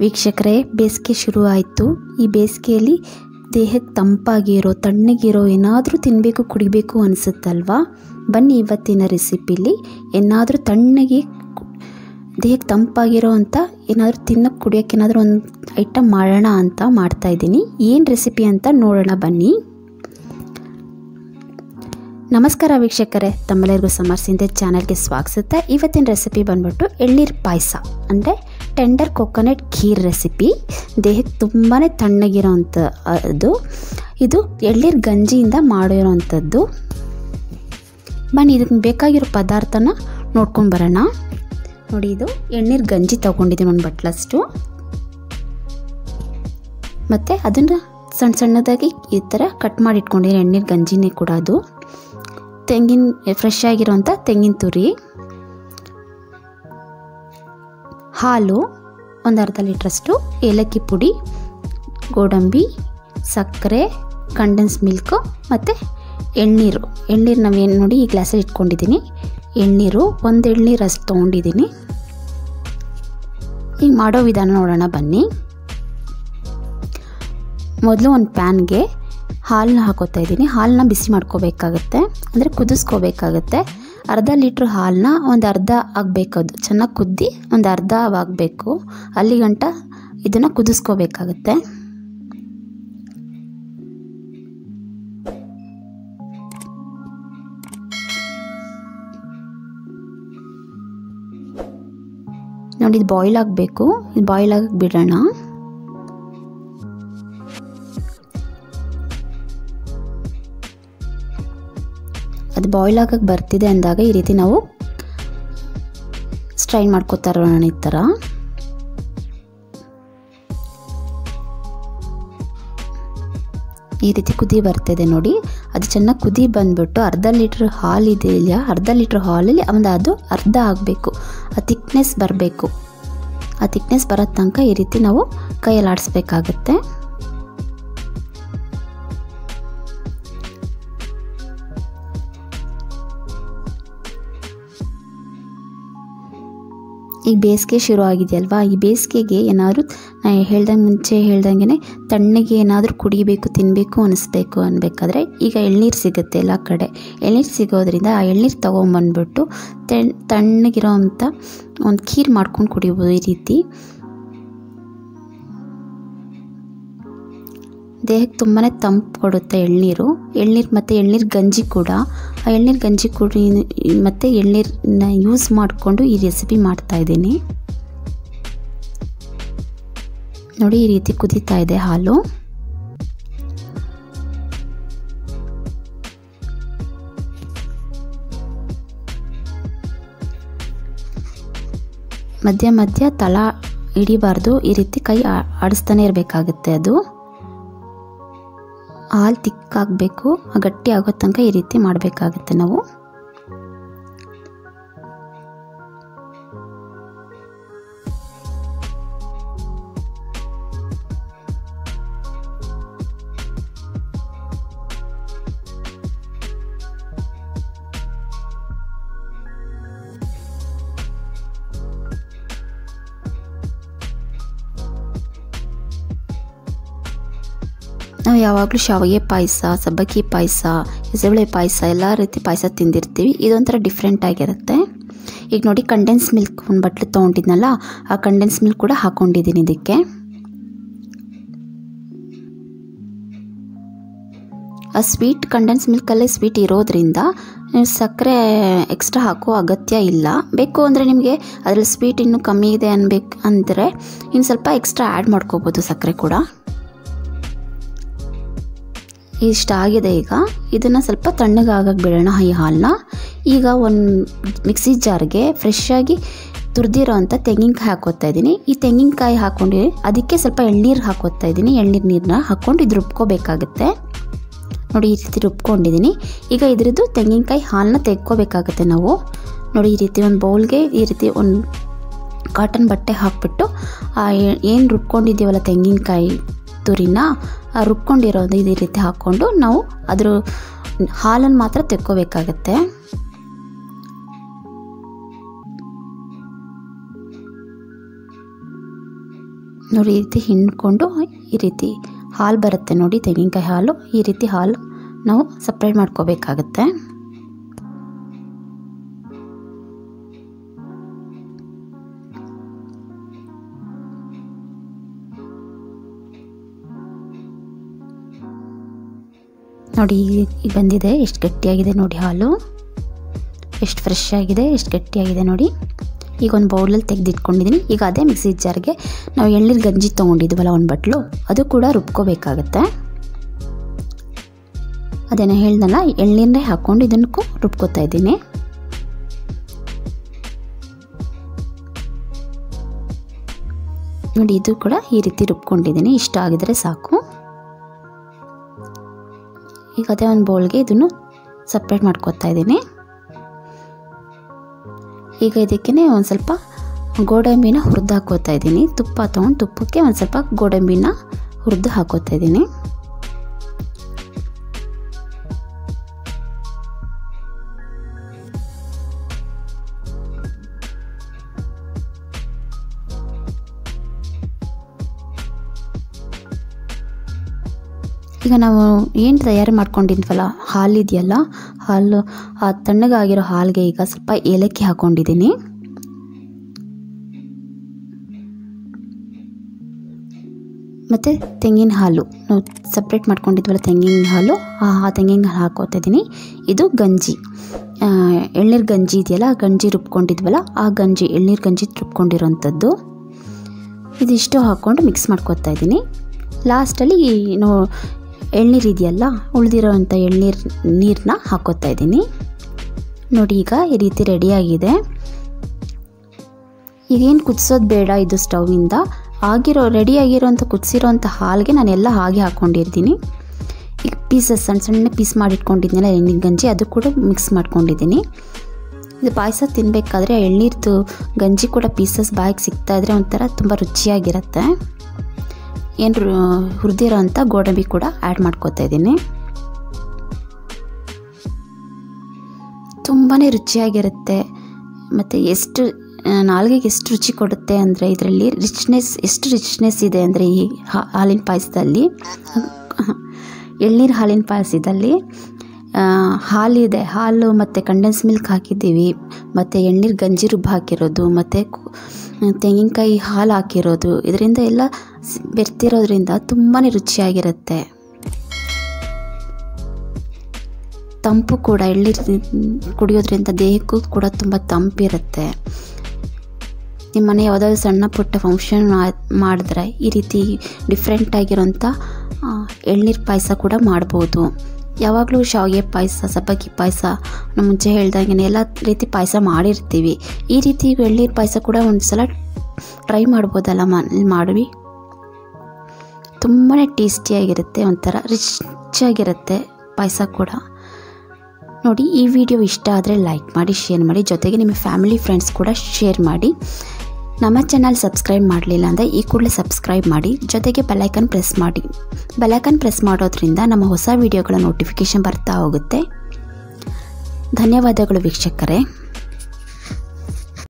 ವೀಕ್ಷಕರೇ, ಬೇಸಿಗೆ ಶುರು ಆಯಿತು. ಈ ಬೇಸಿಗೆಯಲ್ಲಿ ದೇಹಕ್ಕೆ ತಂಪಾಗಿರೋ ತಣ್ಣಗಿರೋ ಏನಾದರೂ ತಿನ್ನಬೇಕು ಕುಡಿಬೇಕು ಅನಿಸುತ್ತಲ್ವಾ? ಬನ್ನಿ ಇವತ್ತಿನ ರೆಸಿಪಿಲಿ ಏನಾದರೂ ತಣ್ಣಗೆ ದೇಹಕ್ಕೆ ತಂಪಾಗಿರೋ ಅಂಥ ಏನಾದರೂ ತಿನ್ನೋಕ್ಕೆ ಕುಡಿಯೋಕ್ಕೆ ಏನಾದರೂ ಒಂದು ಐಟಮ್ ಮಾಡೋಣ ಅಂತ ಮಾಡ್ತಾಯಿದ್ದೀನಿ. ಏನು ರೆಸಿಪಿ ಅಂತ ನೋಡೋಣ ಬನ್ನಿ. ನಮಸ್ಕಾರ ವೀಕ್ಷಕರೇ, ತಮ್ಮೆಲ್ಲರಿಗೂ ಸಮರ್ಸಿಂದೆ ಚಾನಲ್ಗೆ ಸ್ವಾಗತ. ಇವತ್ತಿನ ರೆಸಿಪಿ ಬಂದ್ಬಿಟ್ಟು ಎಳ್ನೀರು ಪಾಯಸ ಅಂದರೆ ಟೆಂಡರ್ ಕೊಕೊನಟ್ ಖೀರ್ ರೆಸಿಪಿ. ದೇಹಕ್ಕೆ ತುಂಬಾ ತಣ್ಣಗಿರೋವಂಥದ್ದು. ಇದು ಎಳ್ನೀರು ಗಂಜಿಯಿಂದ ಮಾಡಿರೋವಂಥದ್ದು. ಬನ್ನಿ ಇದಕ್ಕೆ ಬೇಕಾಗಿರೋ ಪದಾರ್ಥನ ನೋಡ್ಕೊಂಡು ಬರೋಣ. ನೋಡಿ, ಇದು ಎಳ್ನೀರು ಗಂಜಿ ತೊಗೊಂಡಿದ್ದೀನಿ ಒಂದು ಬಟ್ಲಷ್ಟು. ಮತ್ತು ಅದನ್ನು ಸಣ್ಣ ಸಣ್ಣದಾಗಿ ಈ ಥರ ಕಟ್ ಮಾಡಿ ಇಟ್ಕೊಂಡಿದ್ದೀನಿ. ಎಳ್ನೀರು ಗಂಜಿನೇ ಕೂಡ ಅದು. ಫ್ರೆಶ್ ಆಗಿರೋಂಥ ತೆಂಗಿನ ತುರಿ, ಹಾಲು ಒಂದು ಅರ್ಧ ಲೀಟ್ರಷ್ಟು, ಏಲಕ್ಕಿ ಪುಡಿ, ಗೋಡಂಬಿ, ಸಕ್ಕರೆ, ಕಂಡೆನ್ಸ್ ಮಿಲ್ಕು ಮತ್ತು ಎಳ್ನೀರು ನಾವೇನು ನೋಡಿ ಈ ಗ್ಲಾಸಲ್ಲಿ ಇಟ್ಕೊಂಡಿದ್ದೀನಿ. ಎಳ್ನೀರು ಒಂದು ಎಳ್ನೀರು ಅಷ್ಟು ತೊಗೊಂಡಿದ್ದೀನಿ. ಈಗ ಮಾಡೋ ವಿಧಾನ ನೋಡೋಣ ಬನ್ನಿ. ಮೊದಲು ಒಂದು ಪ್ಯಾನ್ಗೆ ಹಾಲನ್ನ ಹಾಕೋತಾ ಇದ್ದೀನಿ. ಹಾಲನ್ನ ಬಿಸಿ ಮಾಡ್ಕೋಬೇಕಾಗತ್ತೆ, ಅಂದರೆ ಕುದಿಸ್ಕೋಬೇಕಾಗತ್ತೆ. ಅರ್ಧ ಲೀಟ್ರ್ ಹಾಲನ್ನ ಒಂದು ಅರ್ಧ ಆಗಬೇಕು, ಅದು ಚೆನ್ನಾಗಿ ಕುದ್ದಿ ಒಂದು ಅರ್ಧ ಆಗಬೇಕು. ಅಲ್ಲಿಗಂಟ ಇದನ್ನು ಕುದಿಸ್ಕೋಬೇಕಾಗತ್ತೆ. ನೋಡಿ, ಇದು ಬಾಯ್ಲ್ ಆಗಬೇಕು. ಇದು ಬಾಯ್ಲ್ ಆಗಕ್ಕೆ ಬಿಡೋಣ. ಅದು ಬಾಯ್ಲ್ ಆಗಕ್ಕೆ ಬರ್ತಿದೆ ಅಂದಾಗ ಈ ರೀತಿ ನಾವು ಸ್ಟ್ರೈನ್ ಮಾಡ್ಕೋತಾ ಇರೋಣ. ಈ ಥರ ಈ ರೀತಿ ಕುದಿ ಬರ್ತಿದೆ ನೋಡಿ. ಅದು ಚೆನ್ನಾಗಿ ಕುದಿ ಬಂದ್ಬಿಟ್ಟು ಅರ್ಧ ಲೀಟ್ರ್ ಹಾಲು ಇದೆಯಲ್ಲ, ಅರ್ಧ ಲೀಟ್ರ್ ಹಾಲಲ್ಲಿ ಅದು ಅರ್ಧ ಆಗಬೇಕು. ಆ ಥಿಕ್ನೆಸ್ ಬರಬೇಕು. ಆ ಥಿಕ್ನೆಸ್ ಬರೋ ತನಕ ಈ ರೀತಿ ನಾವು ಕೈಯಲ್ಲಿ ಆಡಿಸ್ಬೇಕಾಗತ್ತೆ. ಈಗ ಬೇಸಿಗೆ ಶುರು ಆಗಿದೆಯಲ್ವಾ? ಈ ಬೇಸಿಗೆಗೆ ಏನಾದರೂ ಮುಂಚೆ ಹೇಳ್ದಂಗೆ ತಣ್ಣಗೆ ಏನಾದರೂ ಕುಡಿಬೇಕು ತಿನ್ನಬೇಕು ಅನಿಸ್ಬೇಕು ಅನ್ಬೇಕಾದ್ರೆ ಈಗ ಎಳ್ನೀರು ಸಿಗುತ್ತೆ ಎಲ್ಲ ಕಡೆ. ಎಳ್ನೀರು ಸಿಗೋದ್ರಿಂದ ಆ ಎಳ್ನೀರು ತೊಗೊಂಬಂದ್ಬಿಟ್ಟು ತಣ್ಣಗಿರೋ ಅಂಥ ಒಂದು ಖೀರ್ ಮಾಡ್ಕೊಂಡು ಕುಡಿಬೋದು. ಈ ರೀತಿ ದೇಹಕ್ಕೆ ತುಂಬಾ ತಂಪು ಕೊಡುತ್ತೆ ಎಳ್ನೀರು ಮತ್ತು ಎಳ್ನೀರು ಗಂಜಿ ಕೂಡ. ಆ ಎಳ್ನೀರು ಗಂಜಿ ಕುಡಿ ಮತ್ತು ಎಳ್ನೀರನ್ನ ಯೂಸ್ ಮಾಡಿಕೊಂಡು ಈ ರೆಸಿಪಿ ಮಾಡ್ತಾಯಿದ್ದೀನಿ. ನೋಡಿ, ಈ ರೀತಿ ಕುದೀತಾ ಇದೆ ಹಾಲು. ಮಧ್ಯ ಮಧ್ಯ ತಳ ಹಿಡಿಬಾರ್ದು. ಈ ರೀತಿ ಕೈ ಆಡಿಸ್ತಾನೆ ಇರಬೇಕಾಗುತ್ತೆ. ಅದು ಹಾಲು ತಿಕ್ಕಾಗಬೇಕು, ಗಟ್ಟಿ ಆಗೋ ತನಕ ಈ ರೀತಿ ಮಾಡಬೇಕಾಗುತ್ತೆ ನಾವು. ನಾವು ಯಾವಾಗಲೂ ಶಾವಿಗೆ ಪಾಯಸ, ಸಬ್ಬಕ್ಕಿ ಪಾಯಸ, ಹೆಸರುಬೇಳೆ ಪಾಯಸ ಎಲ್ಲ ರೀತಿ ಪಾಯಸ ತಿಂದಿರ್ತೀವಿ. ಇದೊಂಥರ ಡಿಫ್ರೆಂಟ್ ಆಗಿರುತ್ತೆ. ಈಗ ನೋಡಿ, ಕಂಡೆನ್ಸ್ ಮಿಲ್ಕ್ ಒಂದು ಬಟ್ಲು ತೊಗೊಂಡಿದ್ನಲ್ಲ, ಆ ಕಂಡೆನ್ಸ್ ಮಿಲ್ಕ್ ಕೂಡ ಹಾಕ್ಕೊಂಡಿದ್ದೀನಿ ಇದಕ್ಕೆ. ಆ ಸ್ವೀಟ್ ಕಂಡೆನ್ಸ್ ಮಿಲ್ಕಲ್ಲೇ ಸ್ವೀಟ್ ಇರೋದ್ರಿಂದ ಸಕ್ಕರೆ ಎಕ್ಸ್ಟ್ರಾ ಹಾಕೋ ಅಗತ್ಯ ಇಲ್ಲ. ಬೇಕು ಅಂದರೆ ನಿಮಗೆ ಅದರಲ್ಲಿ ಸ್ವೀಟ್ ಇನ್ನೂ ಕಮ್ಮಿ ಇದೆ ಅಂದರೆ ಇನ್ನು ಸ್ವಲ್ಪ ಎಕ್ಸ್ಟ್ರಾ ಆ್ಯಡ್ ಮಾಡ್ಕೋಬೋದು ಸಕ್ಕರೆ ಕೂಡ. ಇಷ್ಟ ಆಗಿದೆ. ಈಗ ಇದನ್ನು ಸ್ವಲ್ಪ ತಣ್ಣಗಾಗಕ್ಕೆ ಬಿಡೋಣ ಈ ಹಾಲನ್ನ. ಈಗ ಒಂದು ಮಿಕ್ಸಿ ಜಾರ್ಗೆ ಫ್ರೆಶ್ ಆಗಿ ತುರಿದಿರೋ ಅಂಥ ತೆಂಗಿನಕಾಯಿ ಹಾಕೋತಾ ಇದ್ದೀನಿ. ಈ ತೆಂಗಿನಕಾಯಿ ಹಾಕ್ಕೊಂಡು ಅದಕ್ಕೆ ಸ್ವಲ್ಪ ಎಳ್ನೀರು ಹಾಕೋತಾ ಇದ್ದೀನಿ. ಎಳ್ನೀರು ನೀರನ್ನ ಹಾಕ್ಕೊಂಡು ಇದು ರುಬ್ಕೋಬೇಕಾಗುತ್ತೆ. ನೋಡಿ, ಈ ರೀತಿ ರುಬ್ಕೊಂಡಿದ್ದೀನಿ. ಈಗ ಇದ್ರದ್ದು ತೆಂಗಿನಕಾಯಿ ಹಾಲನ್ನ ತೆಗ್ಕೋಬೇಕಾಗುತ್ತೆ ನಾವು. ನೋಡಿ, ಈ ರೀತಿ ಒಂದು ಬೌಲ್ಗೆ ಈ ರೀತಿ ಒಂದು ಕಾಟನ್ ಬಟ್ಟೆ ಹಾಕ್ಬಿಟ್ಟು ಏನು ರುಬ್ಕೊಂಡಿದ್ದೀವಲ್ಲ ತೆಂಗಿನಕಾಯಿ ತುರಿನ ರುಬ್ಕೊಂಡಿರೋದು ಇದೇ ರೀತಿ ಹಾಕ್ಕೊಂಡು ನಾವು ಅದ್ರ ಹಾಲನ್ನು ಮಾತ್ರ ತೆಕ್ಕೋಬೇಕಾಗತ್ತೆ. ನೋಡಿ ಈ ರೀತಿ ಹಿಂಡ್ಕೊಂಡು ಈ ರೀತಿ ಹಾಲು ಬರುತ್ತೆ ನೋಡಿ, ತೆಂಗಿನಕಾಯಿ ಹಾಲು. ಈ ರೀತಿ ಹಾಲು ನಾವು ಸಪ್ರೇಟ್ ಮಾಡ್ಕೋಬೇಕಾಗತ್ತೆ. ನೋಡಿ ಈಗ ಬಂದಿದೆ, ಎಷ್ಟು ಗಟ್ಟಿಯಾಗಿದೆ ನೋಡಿ ಹಾಲು, ಎಷ್ಟು ಫ್ರೆಶ್ ಆಗಿದೆ, ಎಷ್ಟು ಗಟ್ಟಿಯಾಗಿದೆ ನೋಡಿ. ಈಗ ಒಂದು ಬೌಲಲ್ಲಿ ತೆಗೆದಿಟ್ಕೊಂಡಿದ್ದೀನಿ. ಈಗ ಅದೇ ಮಿಕ್ಸಿ ಜಾರ್ಗೆ ನಾವು ಎಳ್ನೀರು ಗಂಜಿ ತೊಗೊಂಡಿದ್ವಲ್ಲ ಒಂದು ಬಟ್ಲು, ಅದು ಕೂಡ ರುಬ್ಕೋಬೇಕಾಗತ್ತೆ. ಅದೇನೋ ಹೇಳ್ದಲ್ಲ, ಎಳ್ನೀರನ್ನೇ ಹಾಕ್ಕೊಂಡು ಇದನ್ನಕ್ಕೂ ರುಬ್ಕೋತಾ ಇದ್ದೀನಿ. ನೋಡಿ ಇದು ಕೂಡ ಈ ರೀತಿ ರುಬ್ಕೊಂಡಿದ್ದೀನಿ. ಇಷ್ಟ ಆಗಿದ್ರೆ ಸಾಕು. ಈಗ ಅದೇ ಒಂದು ಬೌಲ್ಗೆ ಇದನ್ನು ಸಪ್ರೇಟ್ ಮಾಡ್ಕೊತಾ ಇದ್ದೀನಿ. ಈಗ ಇದಕ್ಕೆ ಒಂದು ಸ್ವಲ್ಪ ಗೋಡಂಬಿನ ಹುರಿದು ಹಾಕೋತಾ ಇದ್ದೀನಿ. ತುಪ್ಪ ತೊಗೊಂಡು ತುಪ್ಪಕ್ಕೆ ಒಂದು ಸ್ವಲ್ಪ ಗೋಡಂಬಿನ ಹುರಿದು ಹಾಕೋತಾ ಇದ್ದೀನಿ. ಈಗ ನಾವು ಏನು ತಯಾರು ಮಾಡ್ಕೊಂಡಿದ್ವಲ್ಲ ಹಾಲಿದೆಯಲ್ಲ, ಹಾಲು ಆ ತಣ್ಣಗಾಗಿರೋ ಹಾಲಿಗೆ ಈಗ ಸ್ವಲ್ಪ ಏಲಕ್ಕಿ ಹಾಕ್ಕೊಂಡಿದ್ದೀನಿ. ಮತ್ತು ತೆಂಗಿನ ಹಾಲು ನಾವು ಸಪ್ರೇಟ್ ಮಾಡ್ಕೊಂಡಿದ್ವಲ್ಲ ತೆಂಗಿನ ಹಾಲು, ಆ ತೆಂಗಿನ ಹಾಲು ಹಾಕೋತಾ ಇದ್ದೀನಿ. ಇದು ಗಂಜಿ, ಎಳ್ನೀರು ಗಂಜಿ ಇದೆಯಲ್ಲ, ಗಂಜಿ ರುಬ್ಕೊಂಡಿದ್ವಲ್ಲ ಆ ಗಂಜಿ, ಎಳ್ನೀರು ಗಂಜಿ ರುಬ್ಕೊಂಡಿರೋಂಥದ್ದು. ಇದಿಷ್ಟು ಹಾಕ್ಕೊಂಡು ಮಿಕ್ಸ್ ಮಾಡ್ಕೊತಾ ಇದ್ದೀನಿ. ಲಾಸ್ಟಲ್ಲಿ ಎಳ್ನೀರು ಇದೆಯಲ್ಲ, ಉಳಿದಿರೋವಂಥ ನೀರನ್ನ ಹಾಕೋತಾ ಇದ್ದೀನಿ. ನೋಡಿ ಈಗ ಈ ರೀತಿ ರೆಡಿಯಾಗಿದೆ. ಈಗೇನು ಕುದಿಸೋದು ಬೇಡ, ಇದು ಸ್ಟೌವಿಂದ ರೆಡಿಯಾಗಿರೋಂಥ ಕುದಿಸಿರೋಂಥ ಹಾಲಿಗೆ ನಾನೆಲ್ಲ ಹಾಗೆ ಹಾಕ್ಕೊಂಡಿರ್ತೀನಿ. ಈಗ ಪೀಸಸ್ ಸಣ್ಣ ಸಣ್ಣ ಪೀಸ್ ಮಾಡಿಟ್ಕೊಂಡಿದ್ದೀನಲ್ಲ ಎಳ್ನೀರು ಗಂಜಿ, ಅದು ಕೂಡ ಮಿಕ್ಸ್ ಮಾಡ್ಕೊಂಡಿದ್ದೀನಿ. ಇದು ಪಾಯಸ ತಿನ್ನಬೇಕಾದ್ರೆ ಎಳ್ನೀರ್ದು ಗಂಜಿ ಕೂಡ ಪೀಸಸ್ ಬಾಯಿಗೆ ಸಿಗ್ತಾಯಿದ್ರೆ ಒಂಥರ ತುಂಬ ರುಚಿಯಾಗಿರುತ್ತೆ. ಏನು ಹುರಿದಿರೋ ಅಂಥ ಗೋಡಂಬಿ ಕೂಡ ಆ್ಯಡ್ ಮಾಡ್ಕೋತಾ ಇದ್ದೀನಿ. ತುಂಬಾ ರುಚಿಯಾಗಿರುತ್ತೆ ಮತ್ತು ಎಷ್ಟು ನಾಲ್ಗೆಗೆ ಎಷ್ಟು ರುಚಿ ಕೊಡುತ್ತೆ ಅಂದರೆ ಇದರಲ್ಲಿ ಎಷ್ಟು ರಿಚ್ನೆಸ್ ಇದೆ ಅಂದರೆ ಈ ಹಾಲಿನ ಪಾಯಸದಲ್ಲಿ, ಎಳ್ನೀರು ಹಾಲಿನ ಪಾಯಸದಲ್ಲಿ ಹಾಲಿದೆ, ಹಾಲು ಮತ್ತು ಕಂಡೆನ್ಸ್ ಮಿಲ್ಕ್ ಹಾಕಿದ್ದೀವಿ, ಮತ್ತು ಎಳ್ನೀರು ಗಂಜಿ ರುಬ್ಬ ಹಾಕಿರೋದು, ಮತ್ತು ತೆಂಗಿನಕಾಯಿ ಹಾಲು ಹಾಕಿರೋದು, ಇದರಿಂದ ಎಲ್ಲ ಬೆರ್ತಿರೋದ್ರಿಂದ ತುಂಬಾ ರುಚಿಯಾಗಿರುತ್ತೆ. ತಂಪು ಕೂಡ, ಎಳ್ನೀರು ಕುಡಿಯೋದ್ರಿಂದ ದೇಹಕ್ಕೂ ಕೂಡ ತುಂಬ ತಂಪಿರುತ್ತೆ. ನಿಮ್ಮ ಮನೆ ಯಾವುದಾದ್ರು ಸಣ್ಣ ಪುಟ್ಟ ಫಂಕ್ಷನ್ ಮಾಡಿದ್ರೆ ಈ ರೀತಿ ಡಿಫ್ರೆಂಟ್ ಆಗಿರೋಂಥ ಎಳ್ನೀರು ಪಾಯಸ ಕೂಡ ಮಾಡ್ಬೋದು. ಯಾವಾಗಲೂ ಶಾವಿಗೆ ಪಾಯಸ, ಸಬ್ಬಕ್ಕಿ ಪಾಯಸ, ನಮ್ಮ ಮುಂಚೆ ಹೇಳ್ದಂಗೆ ಎಲ್ಲ ರೀತಿ ಪಾಯಸ ಮಾಡಿರ್ತೀವಿ. ಈ ರೀತಿ ಎಳ್ನೀರು ಪಾಯಸ ಕೂಡ ಒಂದು ಸಲ ಟ್ರೈ ಮಾಡ್ಬೋದಲ್ಲ ಮಾಡಿ. ತುಂಬಾ ಟೇಸ್ಟಿಯಾಗಿರುತ್ತೆ, ಒಂಥರ ರಿಚಾಗಿರುತ್ತೆ ಪಾಯಸ ಕೂಡ. ನೋಡಿ ಈ ವಿಡಿಯೋ ಇಷ್ಟ ಆದರೆ ಲೈಕ್ ಮಾಡಿ, ಶೇರ್ ಮಾಡಿ, ಜೊತೆಗೆ ನಿಮ್ಮ ಫ್ಯಾಮಿಲಿ ಫ್ರೆಂಡ್ಸ್ ಕೂಡ ಶೇರ್ ಮಾಡಿ. ನಮ್ಮ ಚಾನಲ್ ಸಬ್ಸ್ಕ್ರೈಬ್ ಮಾಡಲಿಲ್ಲ ಅಂದರೆ ಈ ಕೂಡಲೇ ಸಬ್ಸ್ಕ್ರೈಬ್ ಮಾಡಿ, ಜೊತೆಗೆ ಬೆಲ್ಲೈಕನ್ ಪ್ರೆಸ್ ಮಾಡಿ. ಬೆಲ್ಲೈಕನ್ ಪ್ರೆಸ್ ಮಾಡೋದ್ರಿಂದ ನಮ್ಮ ಹೊಸ ವಿಡಿಯೋಗಳ ನೋಟಿಫಿಕೇಷನ್ ಬರ್ತಾ ಹೋಗುತ್ತೆ. ಧನ್ಯವಾದಗಳು ವೀಕ್ಷಕರೇ.